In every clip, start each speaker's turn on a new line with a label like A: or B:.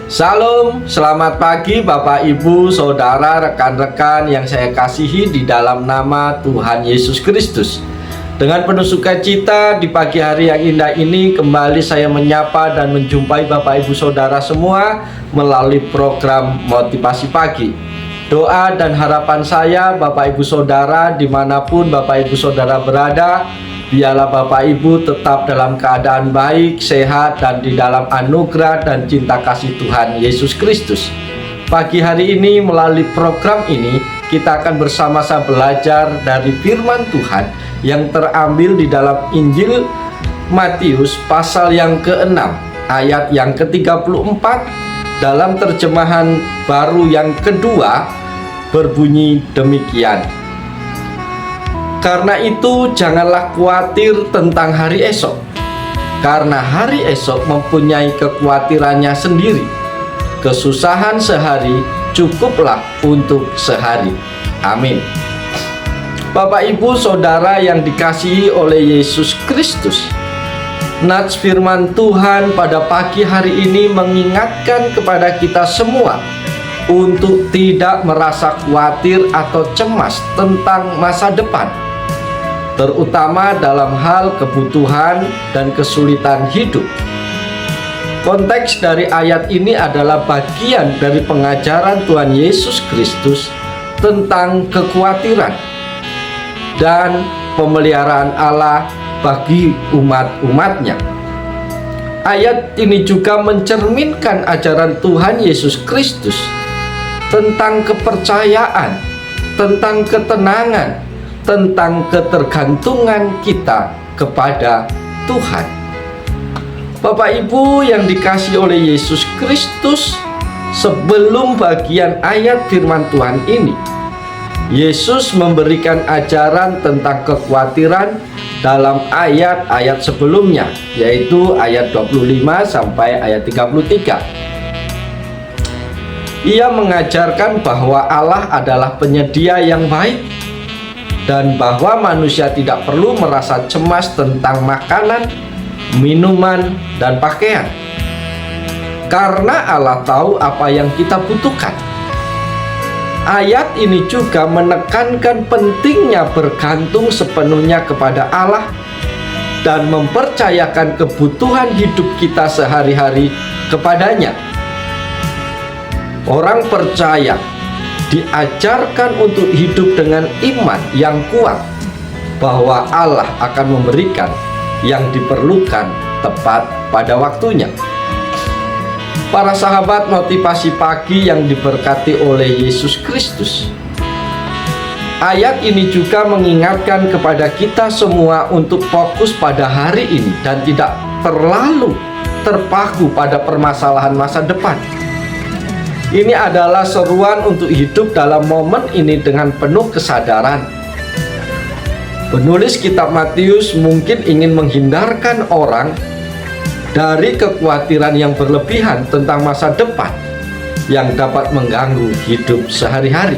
A: Salam, selamat pagi Bapak Ibu, Saudara, rekan-rekan yang saya kasihi di dalam nama Tuhan Yesus Kristus. Dengan penuh sukacita di pagi hari yang indah ini kembali saya menyapa dan menjumpai Bapak Ibu Saudara semua melalui program Motivasi Pagi. Doa dan harapan saya Bapak Ibu Saudara dimanapun Bapak Ibu Saudara berada, biarlah Bapak Ibu tetap dalam keadaan baik, sehat, dan di dalam anugerah dan cinta kasih Tuhan Yesus Kristus. Pagi hari ini melalui program ini kita akan bersama-sama belajar dari firman Tuhan yang terambil di dalam Injil Matius pasal yang ke-6 ayat yang ke-34 dalam terjemahan baru yang kedua berbunyi demikian. Karena itu janganlah khawatir tentang hari esok, karena hari esok mempunyai kekhawatirannya sendiri. Kesusahan sehari cukuplah untuk sehari. Amin. Bapak Ibu Saudara yang dikasihi oleh Yesus Kristus, nats firman Tuhan pada pagi hari ini mengingatkan kepada kita semua untuk tidak merasa khawatir atau cemas tentang masa depan, terutama dalam hal kebutuhan dan kesulitan hidup. Konteks dari ayat ini adalah bagian dari pengajaran Tuhan Yesus Kristus tentang kekhawatiran dan pemeliharaan Allah bagi umat-umatnya. Ayat ini juga mencerminkan ajaran Tuhan Yesus Kristus tentang kepercayaan, tentang ketenangan, tentang ketergantungan kita kepada Tuhan. Bapak Ibu yang dikasihi oleh Yesus Kristus, sebelum bagian ayat firman Tuhan ini, Yesus memberikan ajaran tentang kekhawatiran dalam ayat-ayat sebelumnya, yaitu ayat 25 sampai ayat 33. Ia mengajarkan bahwa Allah adalah penyedia yang baik dan bahwa manusia tidak perlu merasa cemas tentang makanan, minuman, dan pakaian, karena Allah tahu apa yang kita butuhkan. Ayat ini juga menekankan pentingnya bergantung sepenuhnya kepada Allah dan mempercayakan kebutuhan hidup kita sehari-hari kepadanya. Orang percaya diajarkan untuk hidup dengan iman yang kuat bahwa Allah akan memberikan yang diperlukan tepat pada waktunya. Para sahabat motivasi pagi yang diberkati oleh Yesus Kristus, ayat ini juga mengingatkan kepada kita semua untuk fokus pada hari ini dan tidak terlalu terpaku pada permasalahan masa depan. Ini adalah seruan untuk hidup dalam momen ini dengan penuh kesadaran. Penulis kitab Matius mungkin ingin menghindarkan orang dari kekhawatiran yang berlebihan tentang masa depan yang dapat mengganggu hidup sehari-hari.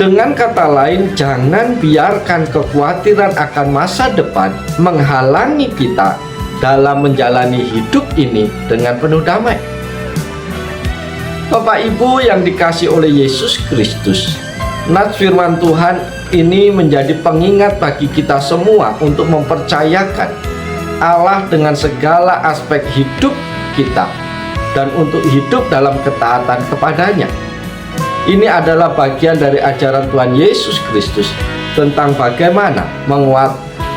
A: Dengan kata lain, jangan biarkan kekhawatiran akan masa depan menghalangi kita dalam menjalani hidup ini dengan penuh damai. Bapak Ibu yang dikasihi oleh Yesus Kristus, nats firman Tuhan ini menjadi pengingat bagi kita semua untuk mempercayakan Allah dengan segala aspek hidup kita dan untuk hidup dalam ketaatan kepadanya. Ini adalah bagian dari ajaran Tuhan Yesus Kristus tentang bagaimana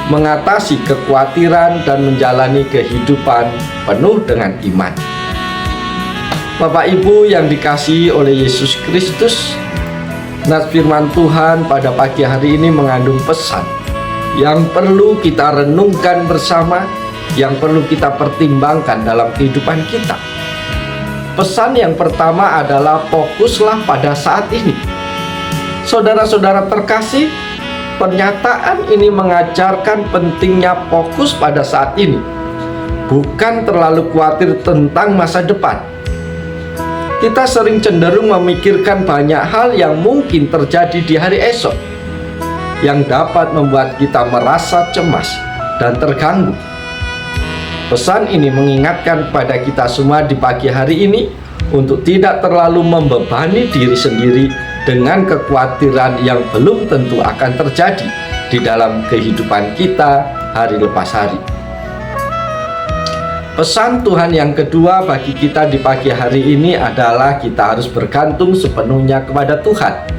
A: mengatasi kekhawatiran dan menjalani kehidupan penuh dengan iman. Bapak Ibu yang dikasihi oleh Yesus Kristus, nats firman Tuhan pada pagi hari ini mengandung pesan yang perlu kita renungkan bersama, yang perlu kita pertimbangkan dalam kehidupan kita. Pesan yang pertama adalah fokuslah pada saat ini. Saudara-saudara terkasih, pernyataan ini mengajarkan pentingnya fokus pada saat ini, bukan terlalu khawatir tentang masa depan. Kita sering cenderung memikirkan banyak hal yang mungkin terjadi di hari esok, yang dapat membuat kita merasa cemas dan terganggu. Pesan ini mengingatkan kepada kita semua di pagi hari ini untuk tidak terlalu membebani diri sendiri dengan kekhawatiran yang belum tentu akan terjadi di dalam kehidupan kita hari lepas hari. Pesan Tuhan yang kedua bagi kita di pagi hari ini adalah kita harus bergantung sepenuhnya kepada Tuhan.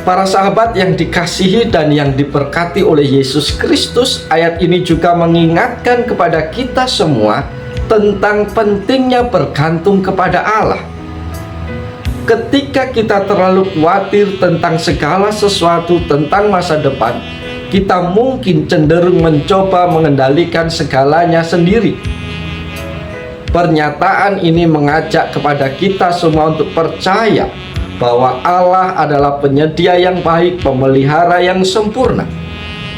A: Para sahabat yang dikasihi dan yang diberkati oleh Yesus Kristus, ayat ini juga mengingatkan kepada kita semua tentang pentingnya bergantung kepada Allah. Ketika kita terlalu khawatir tentang segala sesuatu tentang masa depan, kita mungkin cenderung mencoba mengendalikan segalanya sendiri. Pernyataan ini mengajak kepada kita semua untuk percaya bahwa Allah adalah penyedia yang baik, pemelihara yang sempurna,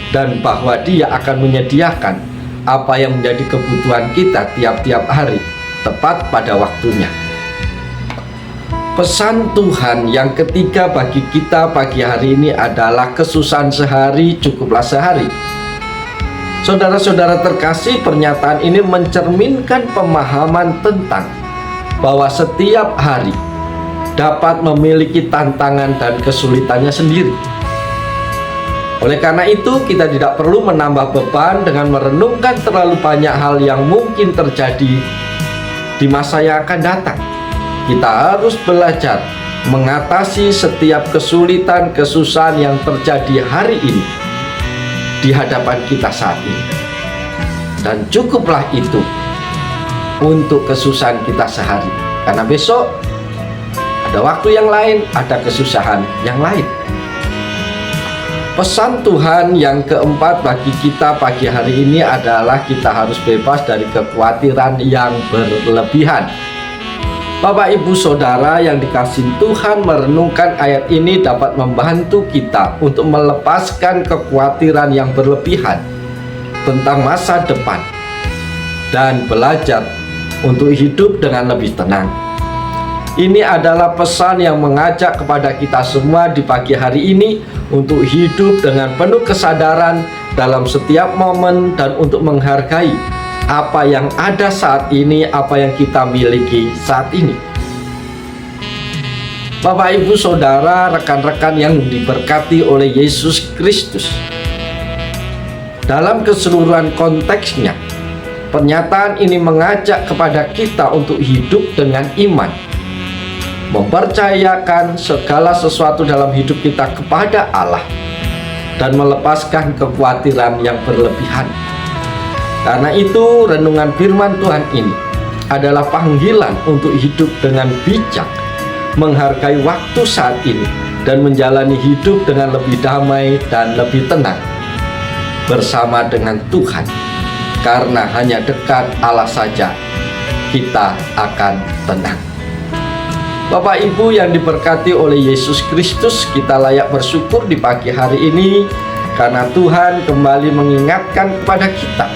A: dan bahwa Dia akan menyediakan apa yang menjadi kebutuhan kita tiap-tiap hari, tepat pada waktunya. Pesan Tuhan yang ketiga bagi kita pagi hari ini adalah kesusahan sehari cukuplah sehari. Saudara-saudara terkasih, pernyataan ini mencerminkan pemahaman tentang bahwa setiap hari dapat memiliki tantangan dan kesulitannya sendiri. Oleh karena itu, kita tidak perlu menambah beban dengan merenungkan terlalu banyak hal yang mungkin terjadi di masa yang akan datang. Kita harus belajar mengatasi setiap kesulitan, kesusahan yang terjadi hari ini di hadapan kita saat ini. Dan cukuplah itu untuk kesusahan kita sehari, karena besok ada waktu yang lain, ada kesusahan yang lain. Pesan Tuhan yang keempat bagi kita pagi hari ini adalah kita harus bebas dari kekhawatiran yang berlebihan. Bapak, Ibu, Saudara yang dikasihi Tuhan, merenungkan ayat ini dapat membantu kita untuk melepaskan kekhawatiran yang berlebihan tentang masa depan dan belajar untuk hidup dengan lebih tenang. Ini adalah pesan yang mengajak kepada kita semua di pagi hari ini untuk hidup dengan penuh kesadaran dalam setiap momen dan untuk menghargai apa yang ada saat ini, apa yang kita miliki saat ini. Bapak, Ibu, Saudara, rekan-rekan yang diberkati oleh Yesus Kristus, dalam keseluruhan konteksnya, pernyataan ini mengajak kepada kita untuk hidup dengan iman, mempercayakan segala sesuatu dalam hidup kita kepada Allah, dan melepaskan kekhawatiran yang berlebihan. Karena itu, renungan firman Tuhan ini adalah panggilan untuk hidup dengan bijak, menghargai waktu saat ini, dan menjalani hidup dengan lebih damai dan lebih tenang bersama dengan Tuhan. Karena hanya dekat Allah saja kita akan tenang. Bapak, Ibu yang diberkati oleh Yesus Kristus, kita layak bersyukur di pagi hari ini karena Tuhan kembali mengingatkan kepada kita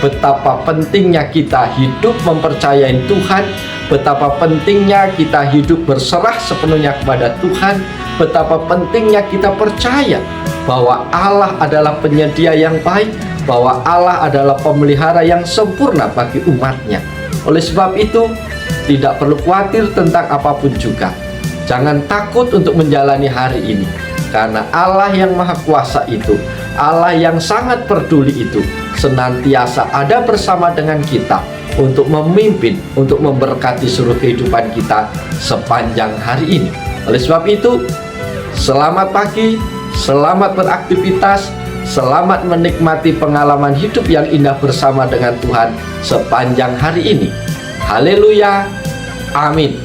A: betapa pentingnya kita hidup mempercayai Tuhan, betapa pentingnya kita hidup berserah sepenuhnya kepada Tuhan, betapa pentingnya kita percaya bahwa Allah adalah penyedia yang baik, bahwa Allah adalah pemelihara yang sempurna bagi umatnya. Oleh sebab itu, tidak perlu khawatir tentang apapun juga. Jangan takut untuk menjalani hari ini, karena Allah yang Maha Kuasa itu, Allah yang sangat peduli itu, senantiasa ada bersama dengan kita untuk memimpin, untuk memberkati seluruh kehidupan kita sepanjang hari ini. Oleh sebab itu, selamat pagi, selamat beraktivitas, selamat menikmati pengalaman hidup yang indah bersama dengan Tuhan sepanjang hari ini. Haleluya, amin.